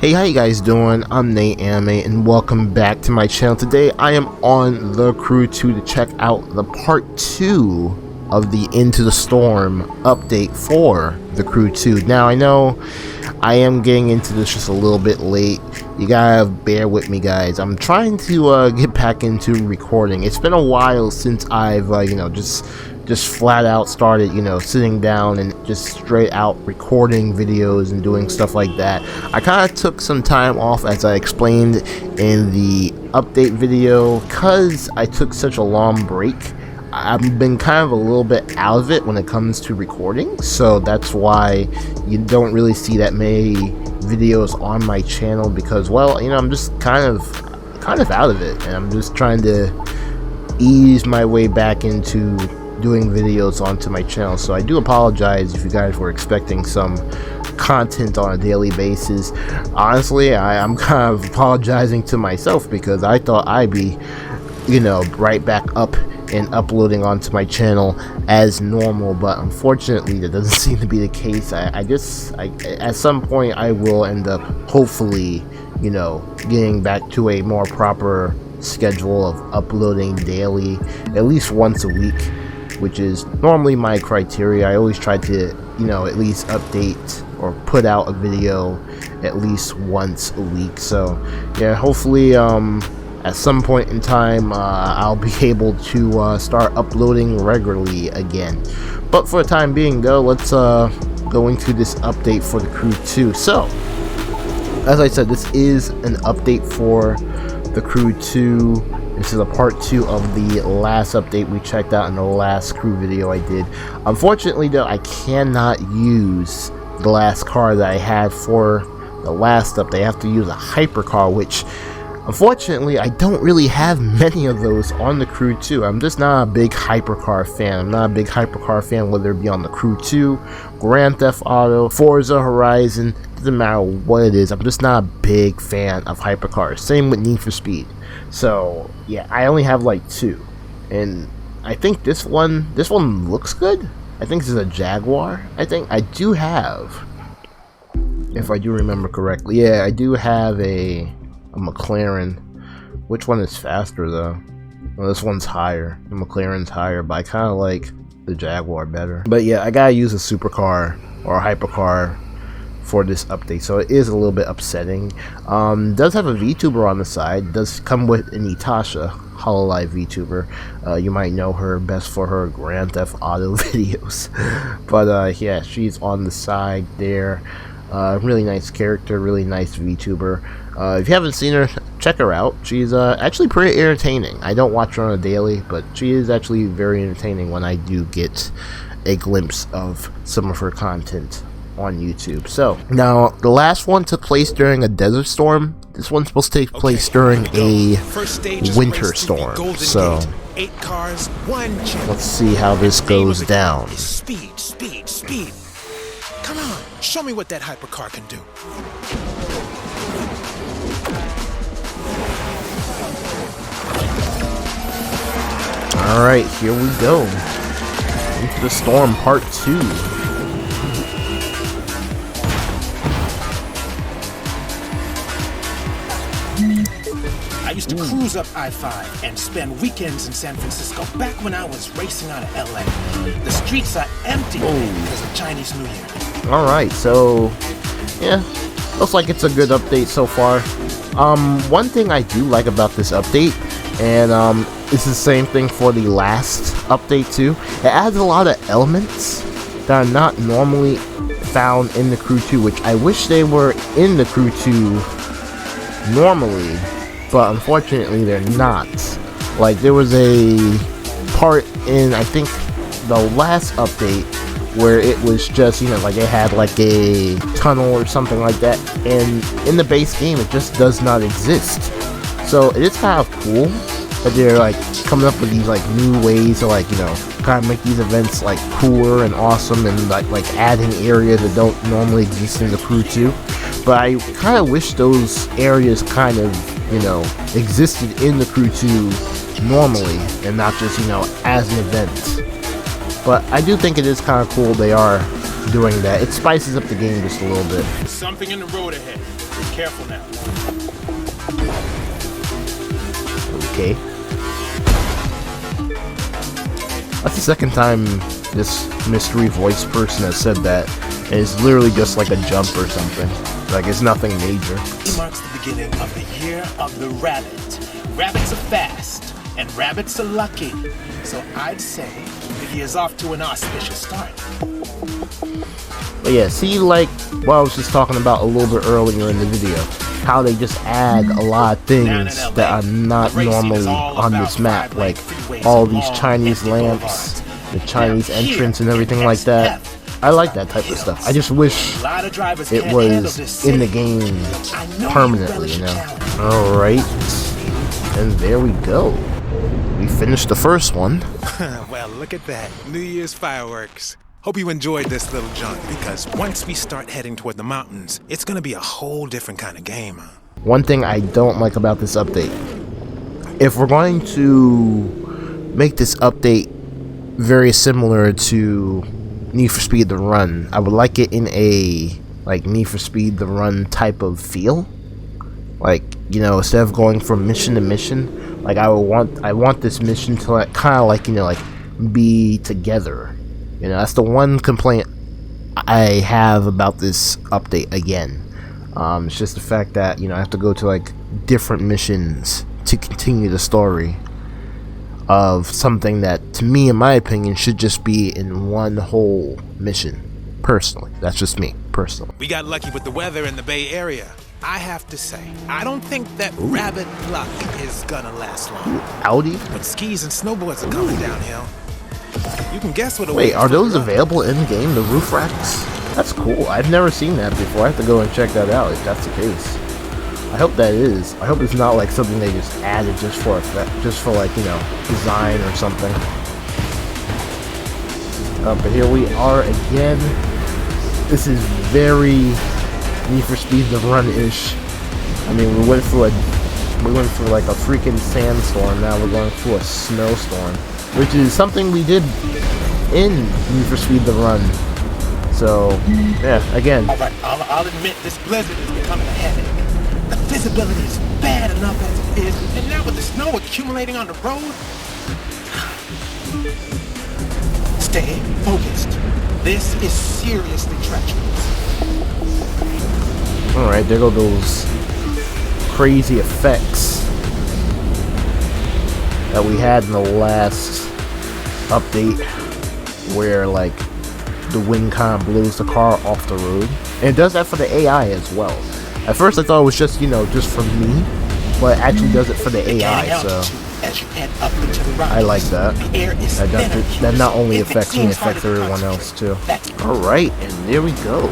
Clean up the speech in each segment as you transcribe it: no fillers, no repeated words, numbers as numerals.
Hey, how you guys doing? I'm Nate Anime and welcome back to my channel. Today I am on the Crew 2 to check out the part 2 of the Into the Storm update for the Crew 2. Now I know I am getting into this just a little bit late. You gotta bear with me, guys. I'm trying to get back into recording. It's been a while since I've just flat out started, sitting down and just straight out recording videos and doing stuff like that. I kind of took some time off, as I explained in the update video, because I took such a long break. I've been kind of a little bit out of it when it comes to recording, so that's why you don't really see that many videos on my channel, because, well, I'm just kind of out of it, and I'm just trying to ease my way back into doing videos onto my channel. So I do apologize if you guys were expecting some content on a daily basis. Honestly, I'm kind of apologizing to myself, because I thought I'd be right back up and uploading onto my channel as normal, but unfortunately that doesn't seem to be the case. I at some point I will end up hopefully getting back to a more proper schedule of uploading daily, at least once a week, which is normally my criteria. I always try to at least update or put out a video at least once a week. So yeah, hopefully at some point in time I'll be able to start uploading regularly again. But for the time being though, let's go into this update for the Crew 2. So as I said, this is an update for the Crew 2. This is a part 2 of the last update we checked out in the last Crew video I did. Unfortunately though, I cannot use the last car that I had for the last update. I have to use a hypercar, which unfortunately I don't really have many of those on the Crew 2. I'm just not a big hypercar fan. I'm not a big hypercar fan, whether it be on the Crew 2, Grand Theft Auto, Forza Horizon, doesn't matter what it is. I'm just not a big fan of hypercars. Same with Need for Speed. So yeah, I only have like 2, and I think this one looks good. I think this is a Jaguar. I think I do have, if I do remember correctly, yeah, I do have a McLaren. Which one is faster though? Well, this one's higher. The McLaren's higher, but I kind of like the Jaguar better. But yeah, I gotta use a supercar or a hypercar for this update, so it is a little bit upsetting. Does have a VTuber on the side. Does come with an Natasha, Hololive VTuber. You might know her best for her Grand Theft Auto videos. But yeah, she's on the side there. Really nice character, really nice VTuber. If you haven't seen her, check her out. She's actually pretty entertaining. I don't watch her on a daily, but she is actually very entertaining when I do get a glimpse of some of her content on YouTube. So now the last one took place during a desert storm. This one's supposed to take place during a winter storm. So 8 cars, 1 let's see how this goes down. Speed. Come on, show me what that hypercar can do. Alright, here we go. Into the Storm Part 2. I used to cruise up I-5 and spend weekends in San Francisco back when I was racing out of LA. The streets are empty because of Chinese New Year. Alright, so yeah, looks like it's a good update so far. One thing I do like about this update, and it's the same thing for the last update too, it adds a lot of elements that are not normally found in the Crew 2, which I wish they were in the Crew 2 normally, but unfortunately they're not. Like, there was a part in, I think, the last update where it was just, like it had like a tunnel or something like that, and in the base game it just does not exist. So it is kind of cool that they're like coming up with these like new ways to kind of make these events like cooler and awesome, and like adding areas that don't normally exist in the Crew 2. But I kind of wish those areas kind of existed in the Crew 2 normally, and not just as an event. But I do think it is kind of cool they are doing that. It spices up the game just a little bit. Something in the road ahead. Careful now. Okay. That's the second time this mystery voice person has said that, and it's literally just like a jump or something. Like, it's nothing major. It marks the beginning of the year of the rabbit. Rabbits are fast, and rabbits are lucky. So I'd say the year's off to an auspicious start. But yeah, see, like what I was just talking about a little bit earlier in the video, how they just add a lot of things that are not normally on this map, like all these Chinese lamps, the Chinese entrance and everything like that. I like that type of stuff. I just wish it was in the game permanently, you know. Alright, and there we go. We finished the first one. Well, look at that. New Year's fireworks. Hope you enjoyed this little jaunt, because once we start heading toward the mountains, it's gonna be a whole different kind of game. One thing I don't like about this update, if we're going to make this update very similar to Need for Speed The Run, I would like it in a like Need for Speed The Run type of feel. Like, you know, instead of going from mission to mission, like I want this mission to like kind of like, you know, like be together. You know, that's the one complaint I have about this update again. It's just the fact that, you know, I have to go to like different missions to continue the story of something that, to me, in my opinion, should just be in one whole mission. Personally, that's just me, personally. We got lucky with the weather in the Bay Area. I have to say, I don't think that rabbit luck is gonna last long. Audi? But skis and snowboards are coming downhill. You can guess what. Wait, are those available in game? The roof racks? That's cool. I've never seen that before. I have to go and check that out if that's the case. I hope that is. I hope it's not like something they just added just for effect, just for like, you know, design or something. But here we are again. This is very Need for Speed The Run-ish. I mean, we went through like a freaking sandstorm. Now we're going through a snowstorm, which is something we did in Need for Speed The Run. So, yeah, again. Alright, I'll admit this blizzard is becoming a headache. The visibility is bad enough as it is, and now with the snow accumulating on the road. Stay focused. This is seriously treacherous. Alright, there go those crazy effects that we had in the last update, where like the wind kind of blows the car off the road, and it does that for the AI as well. At first I thought it was just, you know, just for me, but it actually does it for the AI, so I like that. That not only affects me, it affects everyone else too. Alright, and there we go.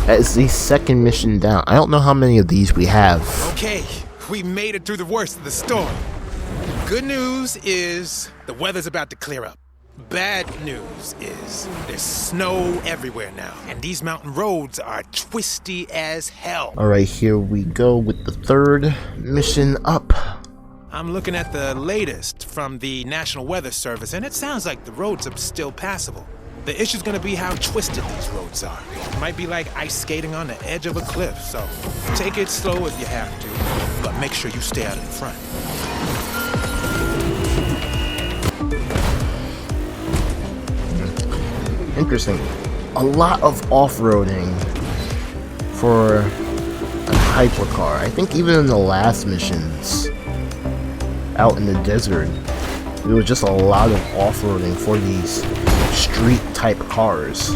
That is the second mission down. I don't know how many of these we have. Okay, we made it through the worst of the storm. Good news is the weather's about to clear up. Bad news is there's snow everywhere now, and these mountain roads are twisty as hell. Alright, here we go with the third mission up. I'm looking at the latest from the National Weather Service, and it sounds like the roads are still passable. The issue's gonna be how twisted these roads are. It might be like ice skating on the edge of a cliff, so take it slow if you have to, but make sure you stay out in front. Interesting. A lot of off-roading for a hypercar. I think even in the last missions out in the desert, there was just a lot of off-roading for these street-type cars.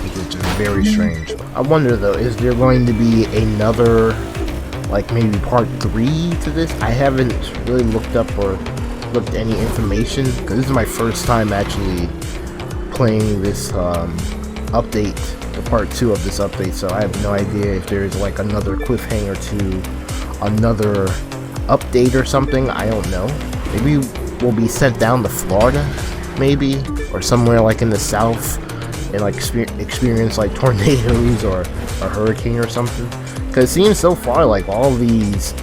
It's just very strange. I wonder though, is there going to be another, like maybe part 3 to this? I haven't really looked up or looked any information, because this is my first time actually playing this update, the part 2 of this update, so I have no idea if there's like another cliffhanger to another update or something. I don't know. Maybe we'll be sent down to Florida, maybe, or somewhere like in the south, and like experience like tornadoes or a hurricane or something. Because it seems so far like all these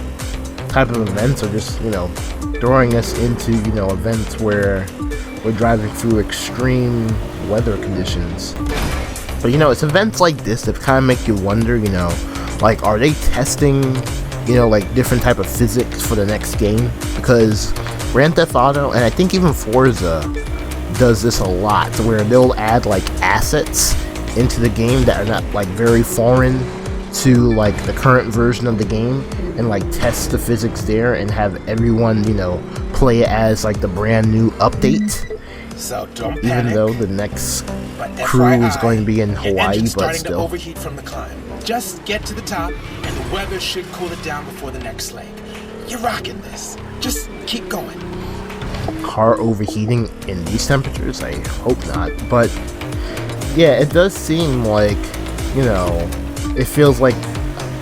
type of events are just, you know, throwing us into, you know, events where we're driving through extreme weather conditions. But you know, it's events like this that kind of make you wonder, you know, like, are they testing, you know, like different type of physics for the next game? Because Grand Theft Auto, and I think even Forza does this a lot, where they'll add like assets into the game that are not like very foreign to like the current version of the game, and like test the physics there and have everyone, you know, play it as like the brand new update. So don't even panic. though the next But crew FYI, is going to be in your Hawaii, engine's but starting still. to overheat from the climb. Just get to the top, and the weather should cool it down before the next leg. You're rocking this. Just keep going. Car overheating in these temperatures? I hope not. But yeah, it does seem like, you know, it feels like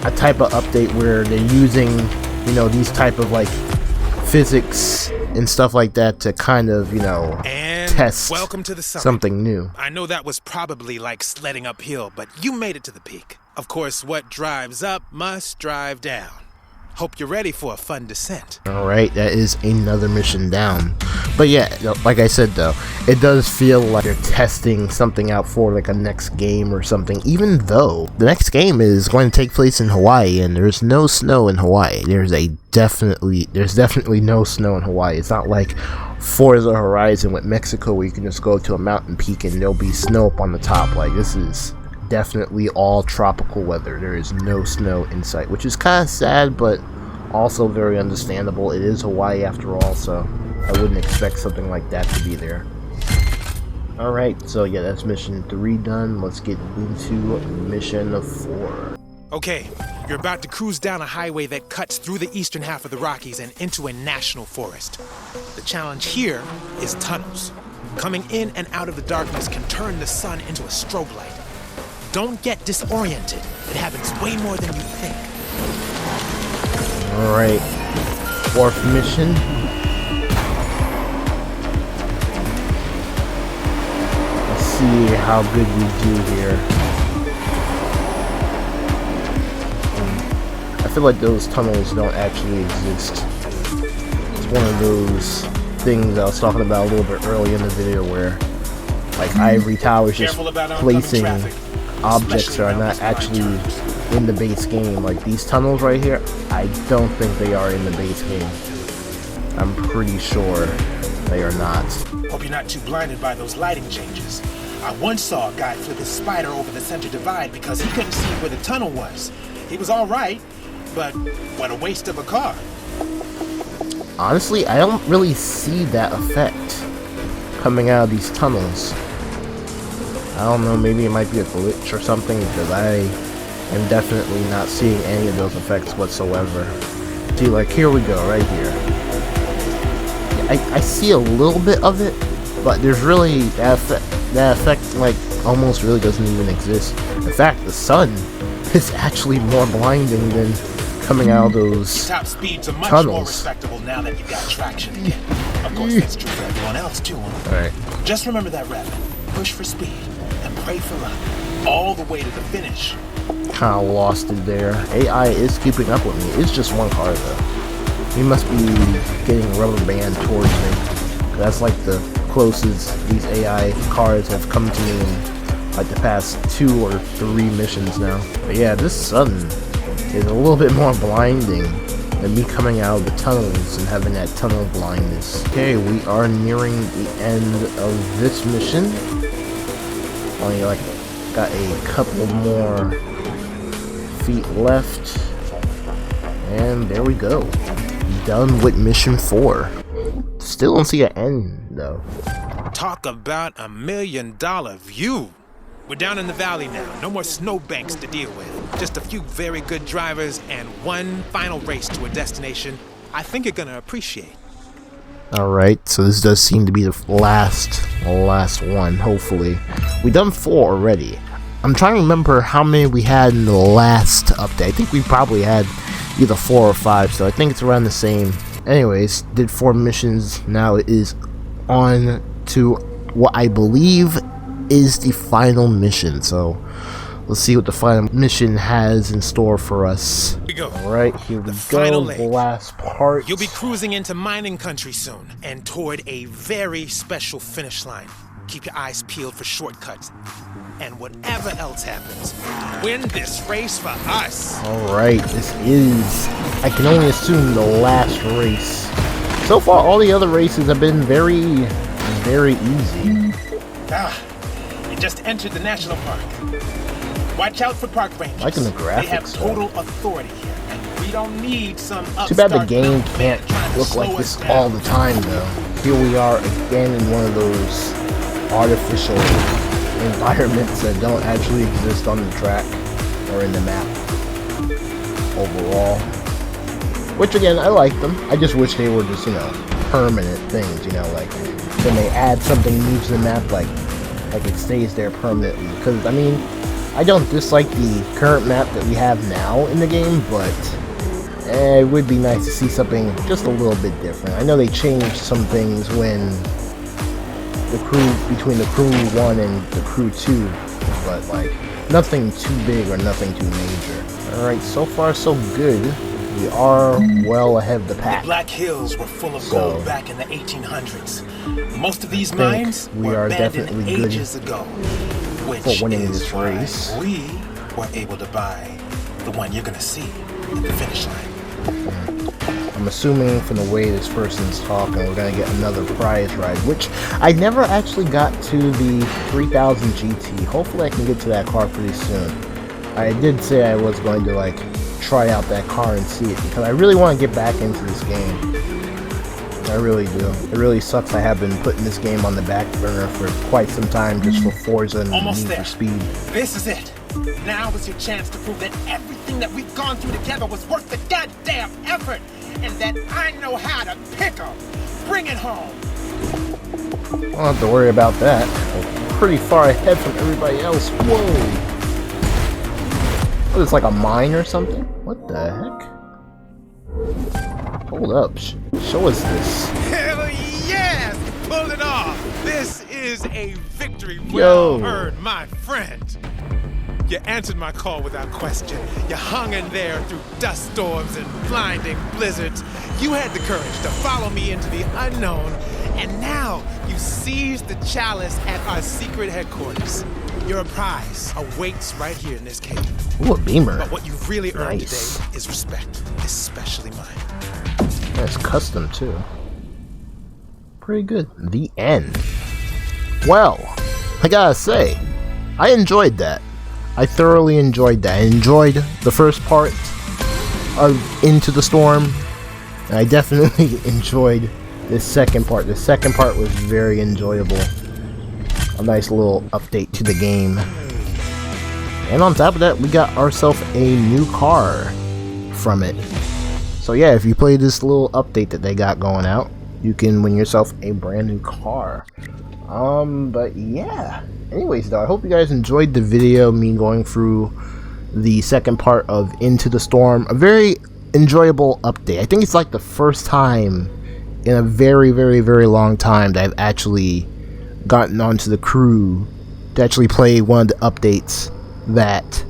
a type of update where they're using, you know, these type of like physics and stuff like that to kind of, you know, And test welcome to the summit. something new. I know that was probably like sledding uphill, but you made it to the peak. Of course, what drives up must drive down. Hope you're ready for a fun descent. Alright, that is another mission down. But yeah, like I said though, it does feel like they're testing something out for like a next game or something, even though the next game is going to take place in Hawaii and there's no snow in Hawaii. There's definitely no snow in Hawaii. It's not like Forza Horizon with Mexico where you can just go to a mountain peak and there'll be snow up on the top. Like, this is definitely all tropical weather. There is no snow in sight, which is kind of sad, but also very understandable. It is Hawaii after all, so I wouldn't expect something like that to be there. Alright, so yeah, that's mission 3 done. Let's get into mission 4. Okay, you're about to cruise down a highway that cuts through the eastern half of the Rockies and into a national forest. The challenge here is tunnels. Coming in and out of the darkness can turn the sun into a strobe light. Don't get disoriented. It happens way more than you think. Alright, 4th mission. Let's see how good we do here. I feel like those tunnels don't actually exist. It's one of those things I was talking about a little bit earlier in the video where like Ivory Tower is just Careful about oncoming placing traffic, objects that are not actually in the base game. Like these tunnels right here, I don't think they are in the base game. I'm pretty sure they are not. Hope you're not too blinded by those lighting changes. I once saw a guy flip his spider over the center divide because he couldn't see where the tunnel was. He was alright, but what a waste of a car. Honestly, I don't really see that effect coming out of these tunnels. I don't know, maybe it might be a glitch or something, because I am definitely not seeing any of those effects whatsoever. See, like, here we go, right here. I see a little bit of it, but there's really, that effect, like, almost really doesn't even exist. In fact, the sun is actually more blinding than coming out of those Top speeds are much tunnels. more respectable now that you got traction again. Of course, that's true for everyone else too. Alright. Just remember that, Rev. Push for speed and pray for luck. All the way to the finish. Kinda lost it there. AI is keeping up with me. It's just one car though. He must be getting rubber band towards me. That's like the closest these AI cars have come to me in like the past 2 or 3 missions now. But yeah, this sun is a little bit more blinding than me coming out of the tunnels and having that tunnel blindness. Okay, we are nearing the end of this mission. Only like got a couple more feet left. And there we go. Done with mission 4. Still don't see an end though. Talk about $1 million view. We're down in the valley now. No more snowbanks to deal with. Just a few very good drivers and one final race to a destination I think you're gonna appreciate. Alright, so this does seem to be the last one, hopefully. We done 4 already. I'm trying to remember how many we had in the last update. I think we probably had either 4 or 5, so I think it's around the same. Anyways, did 4 missions. Now it is on to what I believe is the final mission. So let's see what the final mission has in store for us. Here we go. Alright, here we final go. leg. The last part. You'll be cruising into mining country soon and toward a very special finish line. Keep your eyes peeled for shortcuts. And whatever else happens, win this race for us. Alright, this is, I can only assume, the last race. So far, all the other races have been very easy. You just entered the national park. Watch out for park rangers. Liking the graphics. They have total authority here, and we don't need some upstart. Too bad the game can't look like this all the time, though. Here we are again in one of those artificial environments that don't actually exist on the track or in the map overall. Which again, I like them. I just wish they were just, you know, permanent things, you know, like when they add something new to the map, like it stays there permanently. Because I mean, I don't dislike the current map that we have now in the game, but it would be nice to see something just a little bit different. I know they changed some things when the crew, between the crew 1 and the crew 2, but like nothing too big or nothing too major. Alright, so far so good. We are well ahead of the pack. The Black Hills were full of gold back in the 1800s. Most of these mines we were are abandoned definitely ages ago, which for winning is this why race. we were able to buy the one you're gonna see at the finish line. I'm assuming from the way this person's talking, we're gonna get another prize ride, which I never actually got to the 3000 GT. Hopefully I can get to that car pretty soon. I did say I was going to like try out that car and see it, because I really want to get back into this game. I really do. It really sucks I have been putting this game on the back burner for quite some time just for Forza and Almost Need there. for Speed. This is it. Now is your chance to prove that everything that we've gone through together was worth the goddamn effort, and that I know how to pick 'em. Bring it home. I don't have to worry about that. I'm pretty far ahead from everybody else. Whoa! What, it's like a mine or something? What the heck? Hold up. Show us this. Hell yes! You pulled it off! This is a victory Yo. well earned, my friend. You answered my call without question. You hung in there through dust storms and blinding blizzards. You had the courage to follow me into the unknown, and now you seized the chalice at our secret headquarters. Your prize awaits right here in this cave. Ooh, a beamer. But what you've really earned Nice. today is respect, especially mine. That's custom too. Pretty good. The end. Well, I gotta say, I enjoyed that. I thoroughly enjoyed that. I enjoyed the first part of Into the Storm, and I definitely enjoyed the second part. The second part was very enjoyable. A nice little update to the game. And on top of that, we got ourselves a new car from it. So yeah, if you play this little update that they got going out, you can win yourself a brand new car. But yeah. Anyways though, I hope you guys enjoyed the video, me going through the second part of Into the Storm. A very enjoyable update. I think it's like the first time in a very long time that I've actually gotten onto the crew to actually play one of the updates that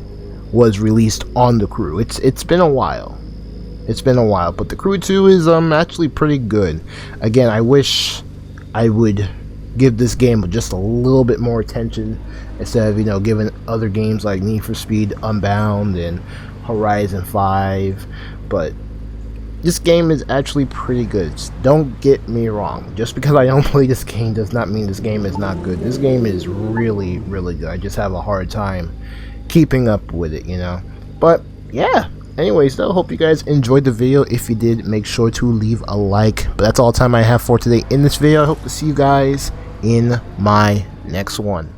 was released on the crew. It's been a while. It's been a while, but the crew 2 is actually pretty good. Again, I wish I would give this game just a little bit more attention instead of, you know, giving other games like Need for Speed Unbound and Horizon 5, but this game is actually pretty good. Don't get me wrong. Just because I don't play this game does not mean this game is not good. This game is really good. I just have a hard time keeping up with it, you know. But yeah. Anyways though, hope you guys enjoyed the video. If you did, make sure to leave a like. But that's all the time I have for today in this video. I hope to see you guys in my next one.